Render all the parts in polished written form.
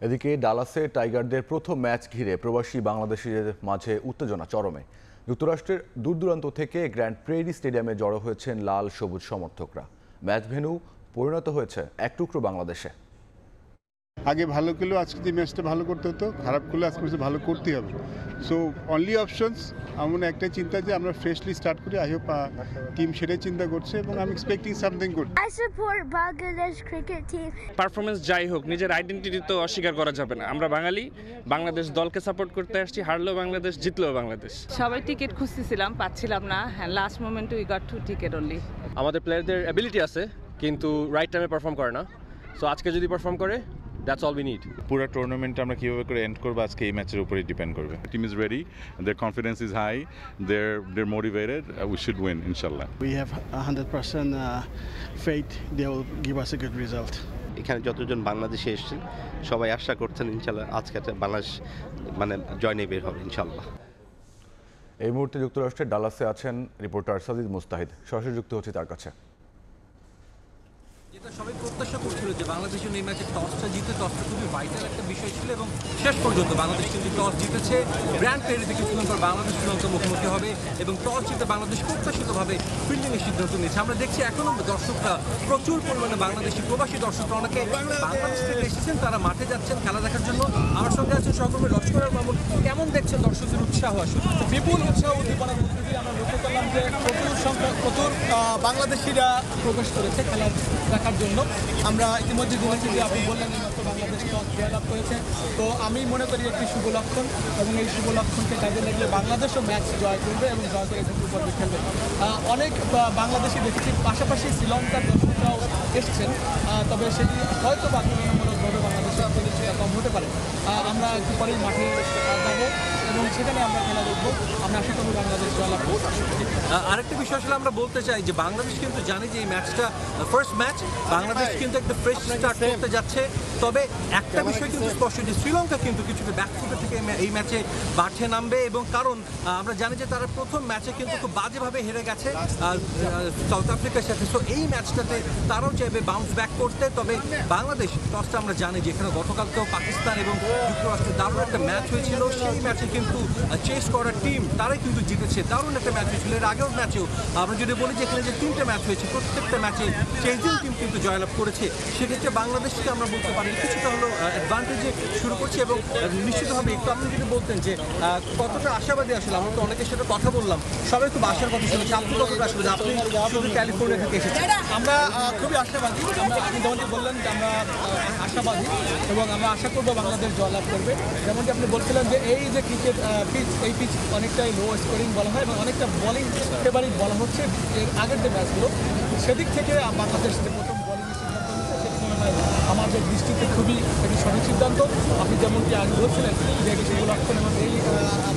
এদিকে ডালাসে টাইগারদের প্রথম ম্যাচ ঘিরে প্রবাসী বাংলাদেশিদের মাঝে উত্তেজনা চরমে। যুক্তরাষ্ট্রের দূর থেকে গ্র্যান্ড প্রেরি স্টেডিয়ামে জড়ো হয়েছেন লাল সবুজ সমর্থকরা। ম্যাচ ভেন্যু পরিণত হয়েছে এক টুকরো বাংলাদেশে। আগে ভালো করলেও আজকে যে ম্যাচটা ভালো করতে হতো, খারাপ করলে আজকে ম্যাচটা ভালো করতেই হবে। সো অনলি অপশনস আমার একটাই চিন্তা যে আমরা ফ্রেশলি স্টার্ট করি। আই হোপ টিম সেটাই চিন্তা করছে এবং আমি expecting something good. I support Bangladesh cricket team. Performance যাই হোক, নিজের আইডেন্টিটি তো অস্বীকার করা যাবে না। আমরা বাঙালি, বাংলাদেশ দলকে সাপোর্ট করতে আসছি। হারলেও বাংলাদেশ, জিতলেও বাংলাদেশ। সবাই টিকিট খুঁজতেছিলাম, পাচ্ছিলাম না। লাস্ট মোমেন্টে উই গট 2 টিকেট অনলি। আমাদের প্লেয়ারদের অ্যাবিলিটি আছে, কিন্তু রাইট টাইমে পারফর্ম করে না। সো আজকে যদি পারফর্ম করে, দ্যাটস অল উই নিড। পুরো টুর্নামেন্ট আমরা কিভাবে করে এন্ড করব আজকে এই ম্যাচের উপরেই ডিপেন্ড করবে। Team is ready, their confidence is high, they're motivated, we should win ইনশাআল্লাহ। We have 100% faith they will give us a good result. এখানে যতজন বাংলাদেশে এসেছেন সবাই আশা করছেন ইনশাআল্লাহ আজকে বাংলাদেশ জয় নিয়ে বের হবে ইনশাআল্লাহ। এই মুহূর্তে যুক্তরাষ্ট্রের ডালাসে আছেন রিপোর্টার সাজিদ মুস্তাহিদ। সরাসরি যুক্ত হচ্ছে তার কাছে। যেটা সবাই প্রত্যাশা করছিল যে বাংলাদেশের এই ম্যাচে টসটা জিতে, টসটা খুবই ভাইটাল একটা বিষয় ছিল এবং শেষ পর্যন্ত বাংলাদেশ কিন্তু টস জিতেছে। গ্র্যান্ড প্রেরিতে কিছুক্ষণ পর বাংলাদেশ শ্রীলঙ্কা মুখোমুখি হবে এবং টস জিতে বাংলাদেশ প্রত্যাশিতভাবে ফিল্ডিংয়ের সিদ্ধান্ত নিয়েছে। আমরা দেখছি এখনও দর্শকরা প্রচুর পরিমাণে বাংলাদেশি প্রবাসী দর্শকরা অনেকে বাংলাদেশ থেকে এসেছেন, তারা মাঠে যাচ্ছেন খেলা দেখার জন্য। আমার সঙ্গে আছেন সহকর্মী লস্করের মামুন। কেমন দেখছেন দর্শকদের উৎসাহ? আসলে বিপুল উৎসাহ উদ্দীপনা আমরা লক্ষ্য করলাম যে প্রচুর বাংলাদেশিরা প্রবেশ করেছে খেলা দেখার জন্য। আমরা ইতিমধ্যে জেনেছি যে আপনি বললেন বাংলাদেশ টস জয়লাভ করেছে, তো আমি মনে করি একটি শুভ লক্ষণ এবং এই শুভ লক্ষণকে কাজে লাগলে বাংলাদেশও ম্যাচ জয় করবে এবং জয় করে দ্বিতীয় পর্বে খেলবে। অনেক বাংলাদেশি দেখেছি, পাশাপাশি শ্রীলঙ্কার দর্শকরাও এসছেন, তবে সেটি হয়তো বা তুলনামূলকভাবে বাংলাদেশের প্রতিযোগিতা কম হতে পারে। আমরা একটু পরেই মাঠে যাবো এবং সেখানে আমরা খেলা দেখবো। আমরা আশা করি বাংলাদেশ জয়লাভ করব। আরেকটা বিষয় আসলে আমরা বলতে চাই যে বাংলাদেশ কিন্তু জানে যে এই ম্যাচটা ফার্স্ট ম্যাচ, বাংলাদেশ কিন্তু একটা ফ্রেশ স্টার্ট করতে যাচ্ছে। তবে একটা বিষয় কিন্তু স্পষ্ট যে শ্রীলঙ্কা কিন্তু কিছুটা ব্যাকফুটে থেকে এই ম্যাচে মাঠে নামবে এবং কারণ আমরা জানি যে তারা প্রথম ম্যাচে কিন্তু খুব বাজেভাবে হেরে গেছে সাউথ আফ্রিকার সাথে। সো এই ম্যাচটাতে তারাও চাইবে বাউন্স ব্যাক করতে। তবে বাংলাদেশ টসটা আমরা জানি যে এখানে গতকালকেও পাকিস্তান এবং যুক্তরাষ্ট্রের দারুণ একটা ম্যাচ হয়েছিল, সেই ম্যাচে কিন্তু চেস করার টিম তারাই কিন্তু জিতেছে। দারুণ একটা ম্যাচ হয়েছিল। এর আগের ম্যাচেও আমরা যদি বলি যে এখানে যে 3টে ম্যাচ হয়েছে, প্রত্যেকটা ম্যাচে চেজিং টিম কিন্তু জয়লাভ করেছে। সেক্ষেত্রে বাংলাদেশকে আমরা বলতে পারি কিছুটা হলো অ্যাডভান্টেজে শুরু করছে এবং নিশ্চিতভাবে একটু আপনি যদি বলতেন যে কতটা আশাবাদী আসলে। আমরা তো অনেকের সাথে কথা বললাম, সবাই খুব আশার কথা শুনেছি। আপনি কতটা আসলে আপনি শুধু ক্যালিফোর্নিয়া থেকে এসেছেন? আমরা খুবই আশাবাদী। আপনি যেমনটি বললেন যে আমরা আশাবাদী এবং আমরা আশা করবো বাংলাদেশ জয়লাভ করবে। যেমনটি আপনি বলছিলেন যে এই যে ক্রিকেট পিচ, এই পিচ অনেকটাই লো স্কোরিং বলা হয় এবং অনেকটা বোলিং ফেভারিট বলা হচ্ছে এর আগের যে ম্যাচগুলো। সেদিক থেকে বাংলাদেশ যে প্রথম বোলিংয়ের সিদ্ধান্ত নিচ্ছে সেটি মনে হয় আমাদের দৃষ্টিতে খুবই একটি সঠিক সিদ্ধান্ত। আপনি যেমনটি আগে বলছিলেন যে একটি শুভ লক্ষণ এবং এই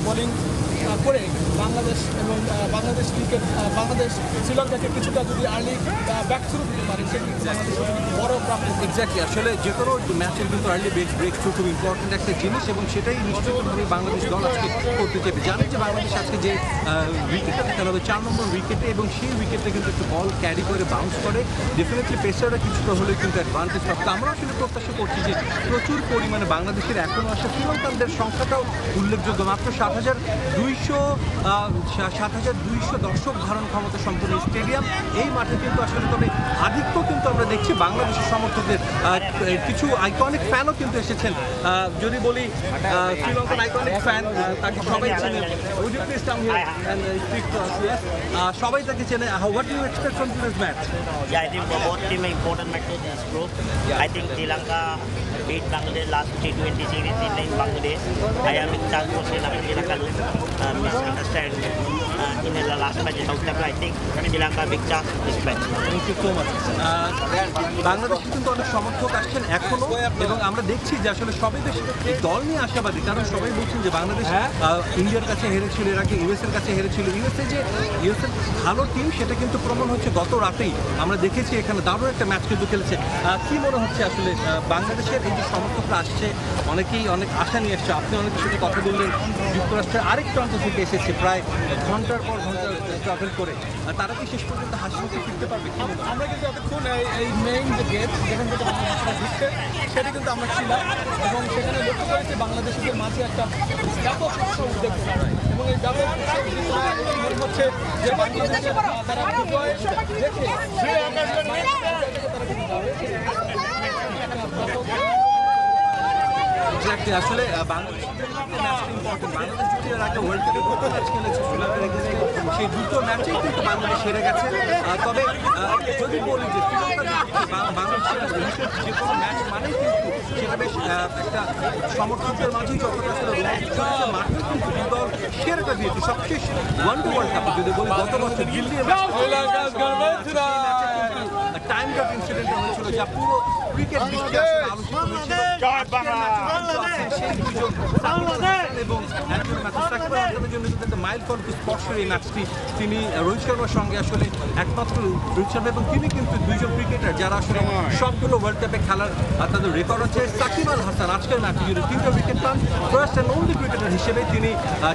বোলিং করে বাংলাদেশ এবং বাংলাদেশ ক্রিকেট বাংলাদেশ শ্রীলঙ্কাকে কিছুটা যদি আর্লি ব্যাক শুরু দিতে পারে সেটি বড় প্রাপ্তি। এক্স্যাক্টলি, আসলে যে কোনো ম্যাচের কিন্তু আর্লি ব্রেক থ্রু খুব ইম্পর্টেন্ট একটা জিনিস এবং সেটাই নিশ্চিতভাবে বাংলাদেশ দল আজকে করতে চাইবে। জানেন যে বাংলাদেশ আজকে যে উইকেটটা খেলা হবে 4 নম্বর উইকেটে এবং সেই উইকেটে কিন্তু একটু বল ক্যারি করে বাউন্স করে ডেফিনেটলি পেসাররা কিছুটা হলেও কিন্তু অ্যাডভান্টেজ পাবে। আমরা আসলে প্রত্যাশা করছি যে প্রচুর পরিমাণে বাংলাদেশের এখনও আসা শ্রীলঙ্কানদের সংখ্যাটাও উল্লেখযোগ্য। মাত্র 7,200 দর্শক ধারণ ক্ষমতা সম্পন্ন স্টেডিয়াম। এই মাঠে কিন্তু আসলে তবে আধিক্য কিন্তু আমরা দেখছি বাংলাদেশের সমর্থকদের। কিছু আইকনিক ফ্যানও কিন্তু এসেছেন। যদি বলি শ্রীলঙ্কান আইকনিক ফ্যান, তাকে সবাই চেনে। সবাই তাকে চেনে। What do you expect from today's match? Yeah, I think for both teams important match in this group. I think Sri Lanka beat Bangladesh last T20 series in Bangladesh. I have a chance for Sri Lanka misunderstand in the last match in South Africa. I think Sri Lanka big chance this match. Thank you so much. বাংলাদেশে কিন্তু অনেক সমর্থক আসছেন এখনো এবং আমরা দেখছি যে আসলে সবাই বেশ দল নিয়ে আশাবাদী, কারণ সবাই বলছেন যে বাংলাদেশ ইন্ডিয়ার কাছে হেরেছিল, এর আগে ইউএসএর কাছে হেরেছিল। ইউএসএর ভালো টিম সেটা কিন্তু প্রমাণ হচ্ছে গত রাতেই। আমরা দেখেছি এখানে দারুণ একটা ম্যাচ কিন্তু খেলেছে। কি মনে হচ্ছে আসলে বাংলাদেশের এই যে সমর্থকরা আসছে, অনেকেই অনেক আশা নিয়ে এসছে। আপনি অনেকের সাথে কথা বললেন, যুক্তরাষ্ট্রের আরেক প্রান্ত থেকে এসেছে প্রায় ঘন্টার পর ঘন্টা ট্রাভেল করে। তারা কি শেষ পর্যন্ত হাসি মুখে ফিরতে পারবে? আমরা কিন্তু এতক্ষণ এই মেইন যে গেট যেখান থেকে বাংলাদেশিরা ঢুকছে সেটা কিন্তু আমরা ছিলাম এবং সেখানে লক্ষ্য করেছি বাংলাদেশিদের মাঝে একটা ব্যাপক উদ্যোগ এবং এই ব্যাপক মনে হচ্ছে যে বাংলাদেশের তারা বিজয় দেখে আসলে বাংলাদেশের ম্যাচটা ইম্পর্টেন্ট। বাংলাদেশ যদি এর আগে ওয়ার্ল্ড কাপে দুটো ম্যাচ খেলেছে শ্রীলঙ্কার এগেইনস্টে, সেই দুটো ম্যাচেই কিন্তু বাংলাদেশ হেরে গেছে। তবে যদি বলি যে বাংলাদেশের যে কোনো ম্যাচ মানেই কিন্তু সেটা বেশ একটা সমর্থকদের মাঝেই যতটা আসলে মাঠে কিন্তু দুই দল সেরাটা দিয়েছে। সবশেষ ওয়ার্ল্ড কাপে যদি বলি গত বছর দিল্লি টাইম কাপ ইনসিডেন্ট হয়েছিল, যা পুরো ক্রিকেট বিশ্বে আলোচিত হয়েছিল। এবং মাইল ফলকে স্পর্শের এই ম্যাচটি তিনি রোহিত শর্মার সঙ্গে আসলে একমাত্র রোহিত শর্মা এবং তিনি কিন্তু দুইজন ক্রিকেটার যারা আসলে সবগুলো ওয়ার্ল্ড কাপে খেলার তাদের রেকর্ড হচ্ছে। সাকিব আল হাসান আজকের ম্যাচে যদি 3টা উইকেট পান, ফার্স্ট অ্যান্ড ওনলি ক্রিকেটার হিসেবে তিনি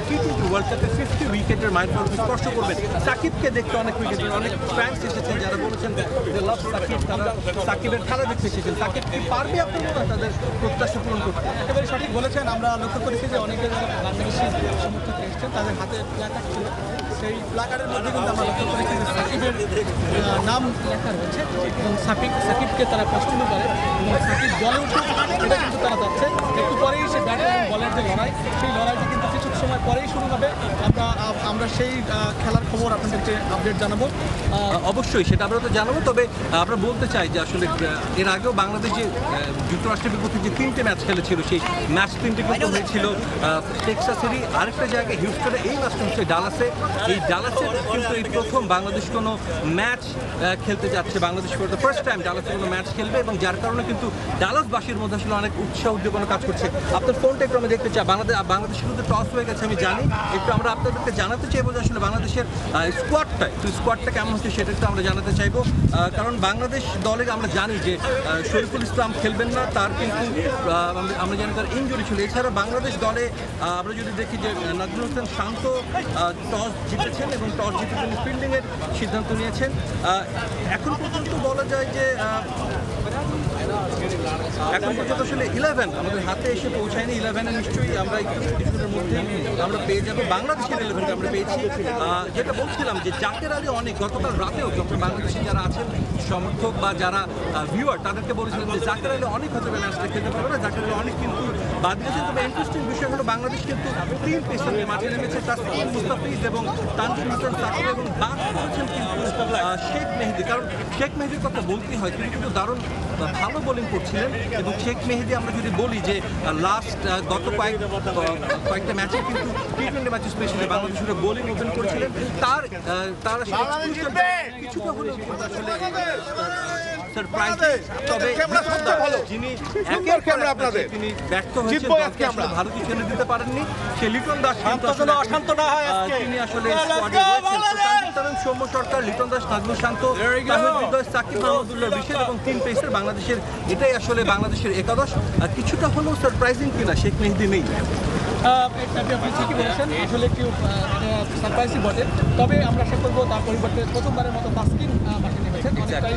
টি-20 ওয়ার্ল্ড কাপে 50 উইকেটের মাইল ফলকে স্পর্শ করবেন। সাকিবকে দেখতে অনেক ক্রিকেটার, অনেক ফ্যান্স এসেছেন যারা বলেছেন যে লাভ সাকিব, তারা সাকিবের খেলা দেখতে এসেছেন। সাকিব কি পারবে আপনার মনে হয় তাদের প্রত্যাশা পূরণ করতে? একেবারে সঠিক বলেছেন। আমরা লক্ষ্য করেছি যে অনেকে যারা বাংলাদেশি সমর্থক এসেছেন তাদের হাতে প্ল্যাকার্ড ছিল, সেই প্ল্যাকার্ডের মধ্যে কিন্তু আমরা লক্ষ্য করেছি যে সাকিবের নাম লেখা রয়েছে এবং সাকিবকে তারা পছন্দ করে এবং সাকিব দলে উঠুক এটা কিন্তু তারা যাচ্ছে। একটু পরেই সে ব্যাট এবং বলের যে লড়াই, সেই লড়াইটি কিন্তু কিছু সময় পরেই শুরু হবে। আমরা সেই খেলার খবর আপনাদেরকে আপডেট জানাবো। অবশ্যই সেটা আমরা তো জানাবো। তবে আমরা বলতে চাই যে আসলে এর আগেও বাংলাদেশ যে যুক্তরাষ্ট্রের বিপক্ষে যে 3টে ম্যাচ খেলেছিল, সেই ম্যাচ 3টে কিন্তু হয়েছিল টেক্সাসেরই, আরেকটা জায়গায় হিউস্টনে, এই ম্যাচটা হচ্ছে ডালাসে। এই ডালাসে কিন্তু এই প্রথম বাংলাদেশ কোনো ম্যাচ খেলতে যাচ্ছে। Bangladesh for the first time ডালাসে কোনো ম্যাচ খেলবে এবং যার কারণে কিন্তু ডালাসবাসীর মধ্যে আসলে অনেক উৎসাহ উদ্দীপনা কাজ করছে। আপনার ফোনটা একটু আমি দেখতে চাই। বাংলাদেশ কিন্তু টস হয়ে গেছে আমি জানি, একটু আমরা আপনাদেরকে জানাতে চাইবো যে আসলে বাংলাদেশের স্কোয়াডটা কেমন হচ্ছে সেটা একটু আমরা জানাতে চাইবো। কারণ বাংলাদেশ দলে আমরা জানি যে শরীফুল ইসলাম খেলবেন না, তার কিন্তু আমরা জানি তার ইনজুরি ছিল। এছাড়া বাংলাদেশ দলে আমরা যদি দেখি যে নাজমুল হোসেন শান্ত টস জিতেছেন এবং টস জিতে তিনি ফিল্ডিংয়ের সিদ্ধান্ত নিয়েছেন। এখন পর্যন্ত বলা যায় যে এখন পর্যন্ত আসলে 11 আমাদের হাতে এসে পৌঁছায়নি। 11-এ নিশ্চয়ই আমরা কিছুদিনের মধ্যেই আমরা পেয়ে যাবো। বাংলাদেশের 11টা আমরা পেয়েছি। যেটা বলছিলাম যে জাকের আলী অনেক গতকাল রাতেও যখন বাংলাদেশে যারা আছেন সমর্থক বা যারা ভিউয়ার তাদেরকে বলেছিলেন যে জাকের আলী অনেক হয়তো ম্যাচটা খেলতে পারবে না, জাকের আলী অনেক কিন্তু বাদ দিয়েছে। তবে ইন্টারেস্টিং বিষয় হলো বাংলাদেশ কিন্তু 3 পেসারকে মাঠে নেমেছে, তাসকিন মুস্তাফিজ এবং তানজিম হাসান সাকিব, এবং বাদ করেছেন কিন্তু শেখ মেহেদী। কারণ শেখ মেহেদীর কথা বলতেই হয়, তিনি কিন্তু দারুণ ভালো বোলিং করছিলেন। এবং শেখ মেহেদী আমরা যদি বলি যে লাস্ট গত কয়েকটা ম্যাচে কিন্তু টি-20 ম্যাচে স্পেশালি বাংলাদেশের বোলিং ওপেন করেছিলেন। তার কিছুটা হলেও আসলে সারপ্রাইজিং। তবে যিনি তিনি ব্যর্থ হয়েছেন, ভালো কিছু এনে দিতে পারেননি, সে লিটন দাস তিনি আসলে সৌম্য সরকার, লিটন দাস, নাজমুল শান্ত, সাকিব মাহমুদুল্লাহ বিশেষ এবং 3 পেসার বাংলাদেশের। এটাই আসলে বাংলাদেশের একাদশ। কিছুটা হলেও সারপ্রাইজিং কিনা শেখ মেহেদী নেই। আপনি ঠিকই বলেছেন, আসলে একটু সারপ্রাইজিং বটে। তবে আমরা আশা করবো তার পরিবর্তে প্রথমবারের মতো তাসকিন মাঠে নেমেছেন, অনেকটাই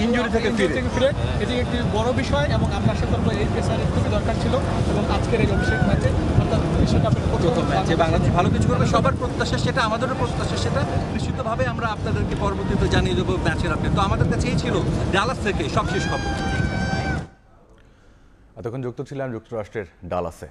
ইনজুরি থেকে ফিরে। এটি একটি বড় বিষয় এবং আমরা আশা করবো এই পেসারের খুবই দরকার ছিল এবং আজকের এই অভিষেক ম্যাচে অর্থাৎ বিশ্বকাপের প্রথম ম্যাচে বাংলাদেশ ভালো কিছু করবে, সবার প্রত্যাশা সেটা, আমাদেরও প্রত্যাশা সেটা। নিশ্চিতভাবে আমরা আপনাদেরকে পরবর্তীতে জানিয়ে দেবো ম্যাচের আপডেট। তো আমাদের কাছে এই ছিল ডালাস থেকে সবশেষ খবর। এতক্ষণ যুক্ত ছিলাম যুক্তরাষ্ট্রের ডালাসে।